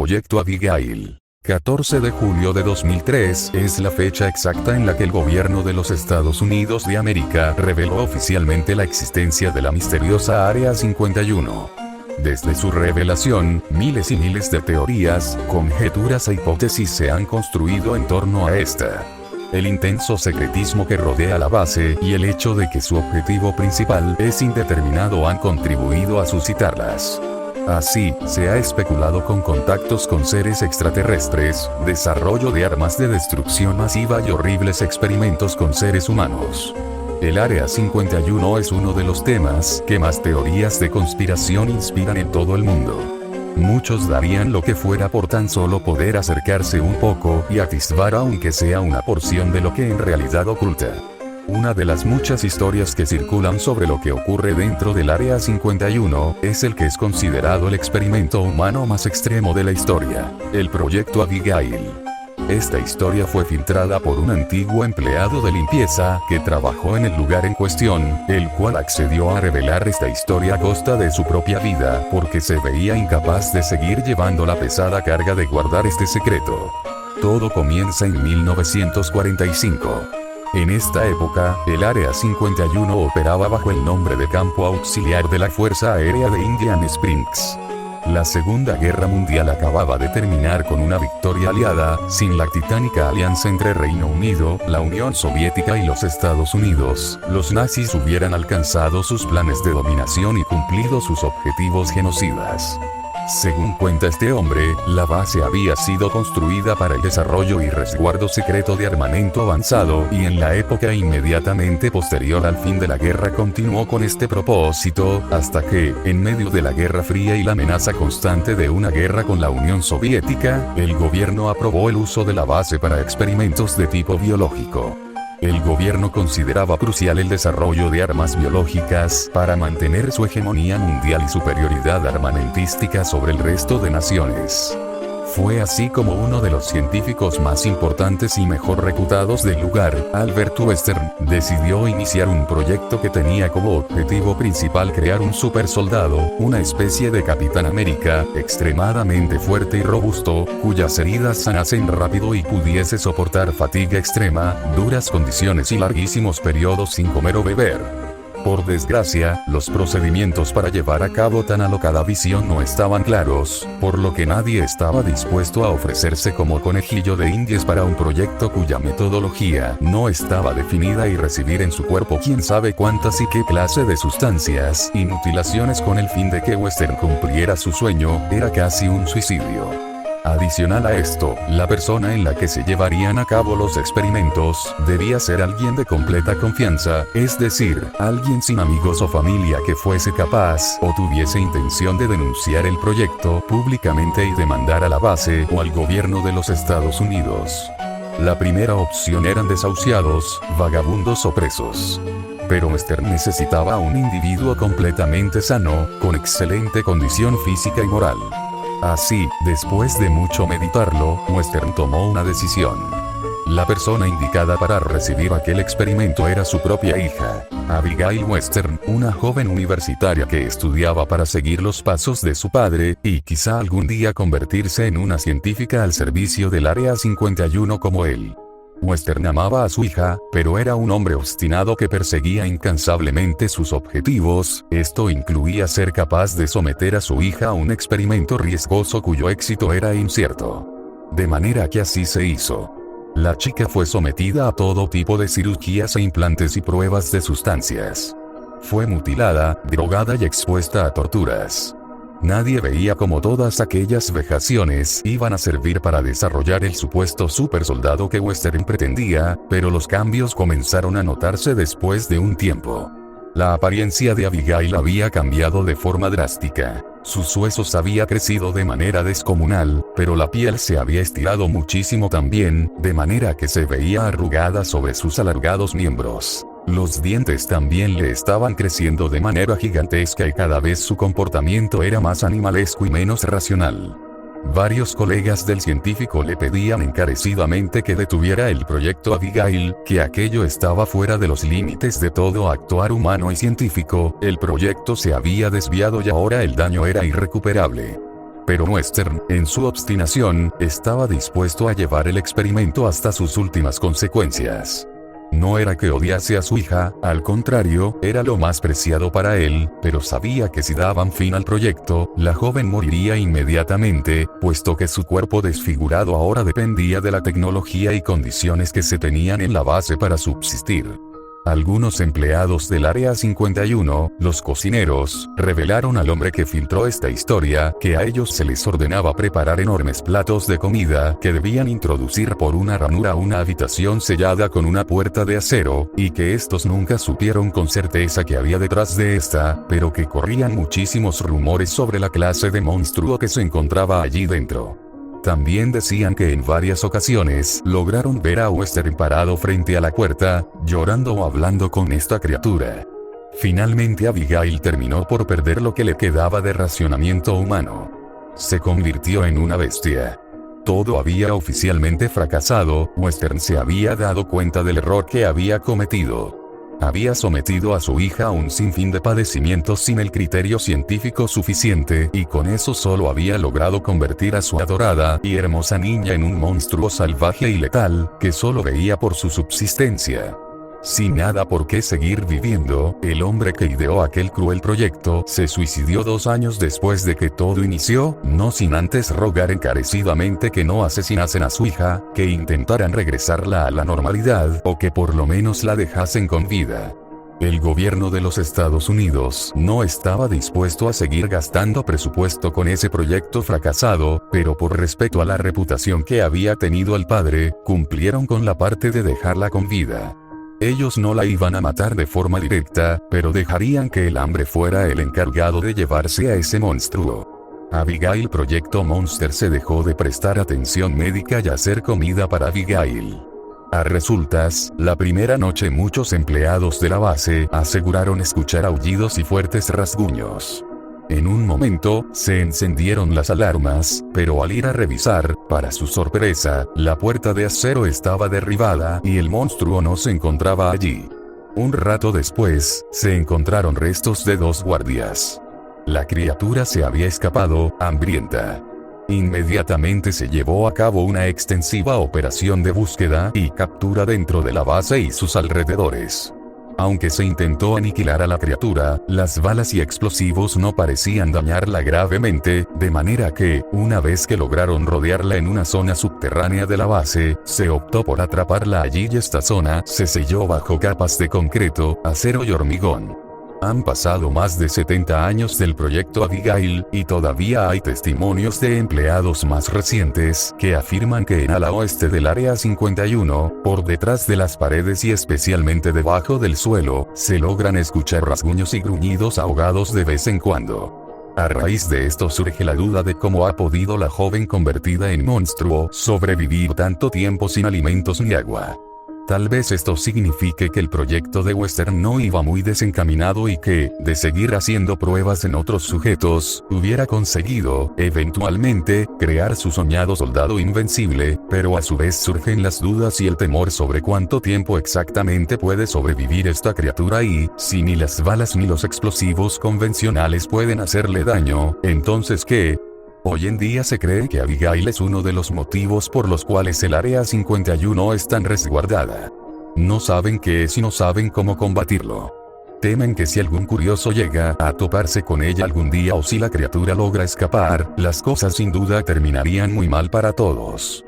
Proyecto Abigail. 14 de julio de 2003 es la fecha exacta en la que el gobierno de los Estados Unidos de América reveló oficialmente la existencia de la misteriosa Área 51. Desde su revelación, miles y miles de teorías, conjeturas e hipótesis se han construido en torno a esta. El intenso secretismo que rodea la base y el hecho de que su objetivo principal es indeterminado han contribuido a suscitarlas. Así, se ha especulado con contactos con seres extraterrestres, desarrollo de armas de destrucción masiva y horribles experimentos con seres humanos. El Área 51 es uno de los temas que más teorías de conspiración inspiran en todo el mundo. Muchos darían lo que fuera por tan solo poder acercarse un poco y atisbar aunque sea una porción de lo que en realidad oculta. Una de las muchas historias que circulan sobre lo que ocurre dentro del Área 51 es el que es considerado el experimento humano más extremo de la historia, el Proyecto Abigail. Esta historia fue filtrada por un antiguo empleado de limpieza que trabajó en el lugar en cuestión, el cual accedió a revelar esta historia a costa de su propia vida porque se veía incapaz de seguir llevando la pesada carga de guardar este secreto. Todo comienza en 1945. En esta época, el Área 51 operaba bajo el nombre de Campo Auxiliar de la Fuerza Aérea de Indian Springs. La Segunda Guerra Mundial acababa de terminar con una victoria aliada, sin la titánica alianza entre Reino Unido, la Unión Soviética y los Estados Unidos. Los nazis hubieran alcanzado sus planes de dominación y cumplido sus objetivos genocidas. Según cuenta este hombre, la base había sido construida para el desarrollo y resguardo secreto de armamento avanzado y en la época inmediatamente posterior al fin de la guerra continuó con este propósito, hasta que, en medio de la Guerra Fría y la amenaza constante de una guerra con la Unión Soviética, el gobierno aprobó el uso de la base para experimentos de tipo biológico. El gobierno consideraba crucial el desarrollo de armas biológicas para mantener su hegemonía mundial y superioridad armamentística sobre el resto de naciones. Fue así como uno de los científicos más importantes y mejor reputados del lugar, Albert Western, decidió iniciar un proyecto que tenía como objetivo principal crear un supersoldado, una especie de Capitán América, extremadamente fuerte y robusto, cuyas heridas sanasen rápido y pudiese soportar fatiga extrema, duras condiciones y larguísimos periodos sin comer o beber. Por desgracia, los procedimientos para llevar a cabo tan alocada visión no estaban claros, por lo que nadie estaba dispuesto a ofrecerse como conejillo de indias para un proyecto cuya metodología no estaba definida y recibir en su cuerpo quién sabe cuántas y qué clase de sustancias y mutilaciones con el fin de que Western cumpliera su sueño, era casi un suicidio. Adicional a esto, la persona en la que se llevarían a cabo los experimentos debía ser alguien de completa confianza, es decir, alguien sin amigos o familia que fuese capaz o tuviese intención de denunciar el proyecto públicamente y demandar a la base o al gobierno de los Estados Unidos. La primera opción eran desahuciados, vagabundos o presos. Pero Western necesitaba a un individuo completamente sano, con excelente condición física y moral. Así, después de mucho meditarlo, Western tomó una decisión. La persona indicada para recibir aquel experimento era su propia hija, Abigail Western, una joven universitaria que estudiaba para seguir los pasos de su padre, y quizá algún día convertirse en una científica al servicio del Área 51 como él. Western amaba a su hija, pero era un hombre obstinado que perseguía incansablemente sus objetivos. Esto incluía ser capaz de someter a su hija a un experimento riesgoso cuyo éxito era incierto. De manera que así se hizo. La chica fue sometida a todo tipo de cirugías e implantes y pruebas de sustancias. Fue mutilada, drogada y expuesta a torturas. Nadie veía cómo todas aquellas vejaciones iban a servir para desarrollar el supuesto supersoldado que Western pretendía, pero los cambios comenzaron a notarse después de un tiempo. La apariencia de Abigail había cambiado de forma drástica. Sus huesos habían crecido de manera descomunal, pero la piel se había estirado muchísimo también, de manera que se veía arrugada sobre sus alargados miembros. Los dientes también le estaban creciendo de manera gigantesca y cada vez su comportamiento era más animalesco y menos racional. Varios colegas del científico le pedían encarecidamente que detuviera el proyecto Abigail, que aquello estaba fuera de los límites de todo actuar humano y científico, el proyecto se había desviado y ahora el daño era irrecuperable. Pero Western, en su obstinación, estaba dispuesto a llevar el experimento hasta sus últimas consecuencias. No era que odiase a su hija, al contrario, era lo más preciado para él, pero sabía que si daban fin al proyecto, la joven moriría inmediatamente, puesto que su cuerpo desfigurado ahora dependía de la tecnología y condiciones que se tenían en la base para subsistir. Algunos empleados del Área 51, los cocineros, revelaron al hombre que filtró esta historia que a ellos se les ordenaba preparar enormes platos de comida que debían introducir por una ranura a una habitación sellada con una puerta de acero, y que estos nunca supieron con certeza qué había detrás de esta, pero que corrían muchísimos rumores sobre la clase de monstruo que se encontraba allí dentro. También decían que en varias ocasiones lograron ver a Western parado frente a la puerta, llorando o hablando con esta criatura. Finalmente Abigail terminó por perder lo que le quedaba de racionamiento humano. Se convirtió en una bestia. Todo había oficialmente fracasado, Western se había dado cuenta del error que había cometido. Había sometido a su hija a un sinfín de padecimientos sin el criterio científico suficiente, y con eso solo había logrado convertir a su adorada y hermosa niña en un monstruo salvaje y letal, que solo veía por su subsistencia. Sin nada por qué seguir viviendo, el hombre que ideó aquel cruel proyecto se suicidó 2 años después de que todo inició, no sin antes rogar encarecidamente que no asesinasen a su hija, que intentaran regresarla a la normalidad, o que por lo menos la dejasen con vida. El gobierno de los Estados Unidos no estaba dispuesto a seguir gastando presupuesto con ese proyecto fracasado, pero por respeto a la reputación que había tenido el padre, cumplieron con la parte de dejarla con vida. Ellos no la iban a matar de forma directa, pero dejarían que el hambre fuera el encargado de llevarse a ese monstruo. Abigail Proyecto Monster se dejó de prestar atención médica y hacer comida para Abigail. A resultas, la primera noche muchos empleados de la base aseguraron escuchar aullidos y fuertes rasguños. En un momento, se encendieron las alarmas, pero al ir a revisar, para su sorpresa, la puerta de acero estaba derribada y el monstruo no se encontraba allí. Un rato después, se encontraron restos de 2 guardias. La criatura se había escapado, hambrienta. Inmediatamente se llevó a cabo una extensiva operación de búsqueda y captura dentro de la base y sus alrededores. Aunque se intentó aniquilar a la criatura, las balas y explosivos no parecían dañarla gravemente, de manera que, una vez que lograron rodearla en una zona subterránea de la base, se optó por atraparla allí y esta zona se selló bajo capas de concreto, acero y hormigón. Han pasado más de 70 años del proyecto Abigail, y todavía hay testimonios de empleados más recientes que afirman que en ala oeste del Área 51, por detrás de las paredes y especialmente debajo del suelo, se logran escuchar rasguños y gruñidos ahogados de vez en cuando. A raíz de esto surge la duda de cómo ha podido la joven convertida en monstruo sobrevivir tanto tiempo sin alimentos ni agua. Tal vez esto signifique que el proyecto de Western no iba muy desencaminado y que, de seguir haciendo pruebas en otros sujetos, hubiera conseguido, eventualmente, crear su soñado soldado invencible, pero a su vez surgen las dudas y el temor sobre cuánto tiempo exactamente puede sobrevivir esta criatura y, si ni las balas ni los explosivos convencionales pueden hacerle daño, entonces ¿qué? Hoy en día se cree que Abigail es uno de los motivos por los cuales el Área 51 es tan resguardada. No saben qué es y no saben cómo combatirlo. Temen que si algún curioso llega a toparse con ella algún día o si la criatura logra escapar, las cosas sin duda terminarían muy mal para todos.